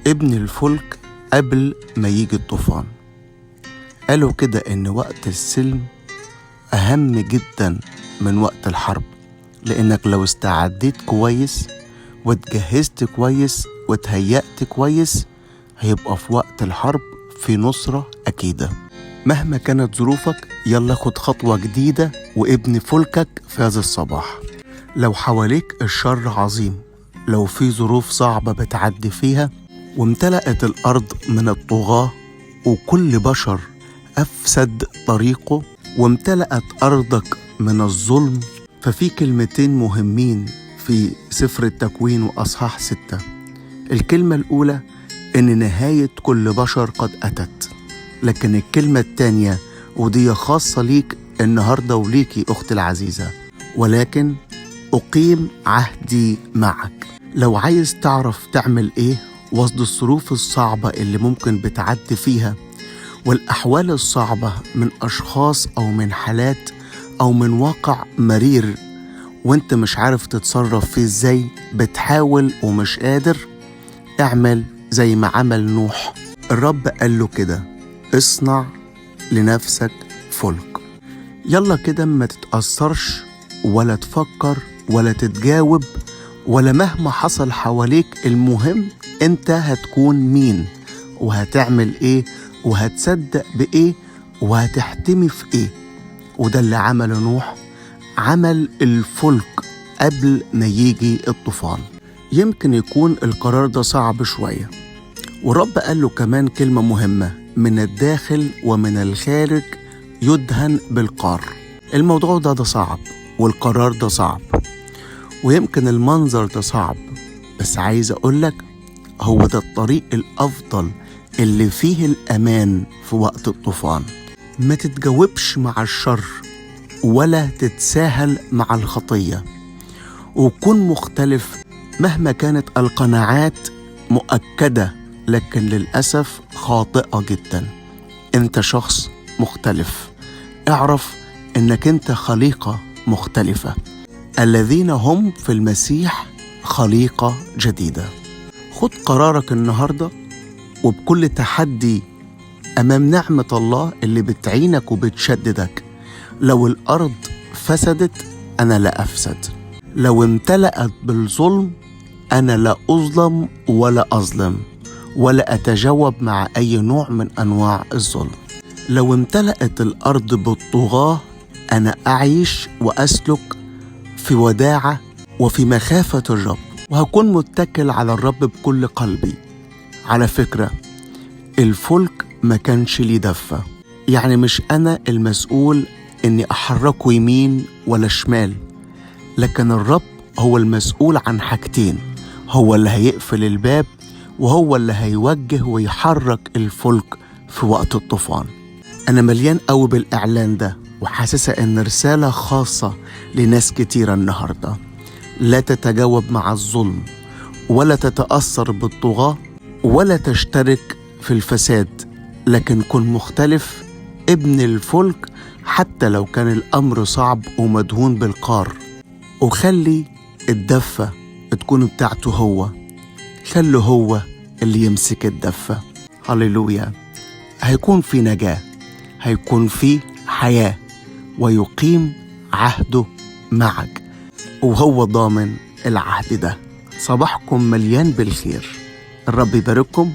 ابن الفلك قبل ما يجي الطوفان. قالوا كده إن وقت السلم أهم جدا من وقت الحرب، لأنك لو استعديت كويس واتجهزت كويس وتهيأت كويس هيبقى في وقت الحرب في نصرة أكيدة. مهما كانت ظروفك يلا خد خطوة جديدة وابن فلكك في هذا الصباح. لو حواليك الشر عظيم، لو في ظروف صعبة بتعدي فيها وامتلأت الأرض من الطغاة وكل بشر أفسد طريقه وامتلأت أرضك من الظلم، ففي كلمتين مهمين في سفر التكوين وأصحاح 6. الكلمة الأولى إن نهاية كل بشر قد أتت، لكن الكلمة التانية ودي خاصة ليك النهاردة وليكي أختي العزيزة، ولكن أقيم عهدي معك. لو عايز تعرف تعمل إيه وسط الظروف الصعبة اللي ممكن بتعدي فيها والأحوال الصعبة من أشخاص أو من حالات أو من واقع مرير وانت مش عارف تتصرف فيه ازاي، بتحاول ومش قادر، اعمل زي ما عمل نوح. الرب قال له كده: اصنع لنفسك فلك. يلا كده ما تتأثرش ولا تفكر ولا تتجاوب ولا مهما حصل حواليك، المهم انت هتكون مين وهتعمل ايه وهتصدق بايه وهتحتمي في ايه. وده اللي عمله نوح، عمل الفلك قبل ما يجي الطوفان. يمكن يكون القرار ده صعب شوية، والرب قال له كمان كلمة مهمة: من الداخل ومن الخارج يدهن بالقار. الموضوع ده صعب والقرار ده صعب ويمكن المنظر ده صعب، بس عايز أقولك هو ده الطريق الأفضل اللي فيه الأمان في وقت الطوفان. ما تتجاوبش مع الشر ولا تتساهل مع الخطية، وكن مختلف مهما كانت القناعات مؤكدة لكن للأسف خاطئة جدا. انت شخص مختلف، اعرف انك انت خليقة مختلفة. الذين هم في المسيح خليقة جديدة. خد قرارك النهاردة وبكل تحدي أمام نعمة الله اللي بتعينك وبتشددك. لو الأرض فسدت أنا لا أفسد، لو امتلأت بالظلم أنا لا أظلم ولا أظلم ولا أتجاوب مع أي نوع من أنواع الظلم. لو امتلأت الأرض بالطغاة أنا أعيش وأسلك في وداعة وفي مخافة الرب، وهكون متكل على الرب بكل قلبي. على فكرة الفلك ما كانش لي دفة، يعني مش أنا المسؤول إني أحركه يمين ولا شمال، لكن الرب هو المسؤول عن حاجتين: هو اللي هيقفل الباب وهو اللي هيوجه ويحرك الفلك في وقت الطوفان. أنا مليان قوي بالإعلان ده وحاسسة إن رسالة خاصة لناس كتيرة النهاردة. لا تتجاوب مع الظلم ولا تتأثر بالطغاة ولا تشترك في الفساد، لكن كن مختلف، ابن الفلك حتى لو كان الأمر صعب ومدهون بالقار. وخلي الدفة تكون بتاعته هو، خلي هو اللي يمسك الدفة. هللويا. هيكون في نجاة، هيكون في حياة، ويقيم عهده معك وهو ضامن العهد ده. صباحكم مليان بالخير، الرب يبارككم.